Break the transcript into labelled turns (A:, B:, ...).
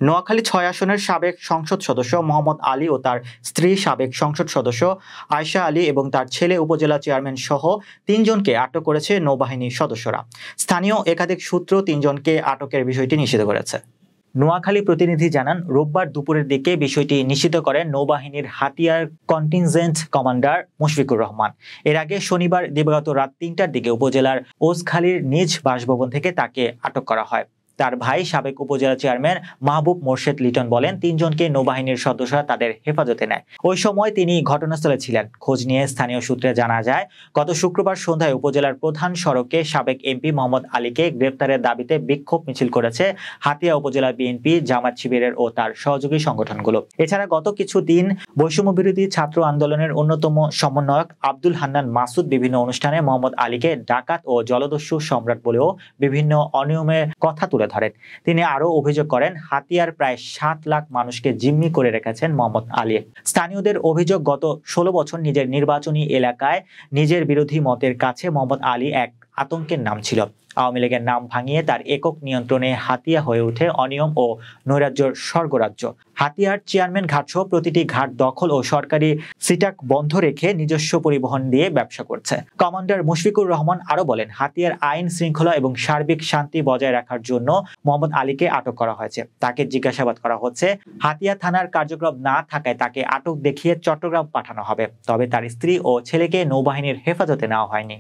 A: নোয়াখালী ৬ আসনের সাবেক সংসদ সদস্য মোহাম্মদ আলী ও তার স্ত্রী সাবেক সংসদ সদস্য আয়শা আলী এবং তার ছেলে উপজেলা চেয়ারম্যান সহ ৩ জনকে আটক করেছে নৌবাহিনীর সদস্যরা। স্থানীয় একাধিক সূত্র ৩ জনকে আটকের বিষয়টি নিশ্চিত করেছে। নোয়াখালী প্রতিনিধি জানান, রোববার দুপুরের দিকে বিষয়টি নিশ্চিত করেন নৌবাহিনীর হাতিয়ার কন্টিনজেন্ট কমান্ডার মুশফিকুর রহমান। এর আগে শনিবার দিবাগত রাত ৩টার দিকে উপজেলার ওসখালীর নিজ বাসভবন থেকে তাকে আটক করা হয়। তার ভাই সাবেক উপজেলা চেয়ারম্যান মাহবুব মোর্শেদ লিটন বলেন, ৩ জনকে নৌবাহিনীর সদস্যরা তাদের হেফাজতে নেয়। ওই সময় তিনি ঘটনাস্থলে ছিলেন। খোঁজ নিয়ে স্থানীয় সূত্রে জানা যায়, গত শুক্রবার সন্ধ্যায় উপজেলার প্রধান সড়কে সাবেক এমপি মোহাম্মদ আলীকে গ্রেপ্তারের দাবিতে বিক্ষোভ মিছিল করেছে হাতিয়া উপজেলা বিএনপি, জামাত শিবিরের ও তার সহযোগী সংগঠনগুলো। এছাড়া গত কিছুদিন বৈষম্য বিরোধী ছাত্র আন্দোলনের অন্যতম সমন্বয়ক আব্দুল হান্নান মাসুদ বিভিন্ন অনুষ্ঠানে মোহাম্মদ আলীকে ডাকাত ও জলদস্যু সম্রাট বলেও বিভিন্ন অনিয়মের কথা তুলে ধরেন। তিনি আরো অভিযোগ করেন, হাতিয়ার প্রায় ৭ লাখ মানুষকে জিম্মি করে রেখেছেন মোহাম্মদ আলী। স্থানীয়দের অভিযোগ, গত ১৬ বছর নিজের নির্বাচনী এলাকায় নিজের বিরোধী মতের কাছে মোহাম্মদ আলী এক আতঙ্কের নাম ছিল। আওয়ামী লীগের নাম ভাঙিয়ে তার একক নিয়ন্ত্রণে হাতিয়া হয়ে ওঠে অনিয়ম ও নৈরাজ্যের স্বর্গরাজ্য। হাতিয়ার চেয়ারম্যান ঘাটসহ প্রতিটি ঘাট দখল ও সরকারি সিটাক বন্ধ রেখে নিজস্ব পরিবহন দিয়ে ব্যবসা করছে। কমান্ডার মুশফিকুর রহমান আরো বলেন, হাতিয়ার আইন শৃঙ্খলা এবং সার্বিক শান্তি বজায় রাখার জন্য মোহাম্মদ আলীকে আটক করা হয়েছে। তাকে জিজ্ঞাসাবাদ করা হচ্ছে। হাতিয়া থানার কার্যক্রম না থাকায় তাকে আটক দেখিয়ে চট্টগ্রাম পাঠানো হবে। তবে তার স্ত্রী ও ছেলেকে নৌবাহিনীর হেফাজতে নেওয়া হয়নি।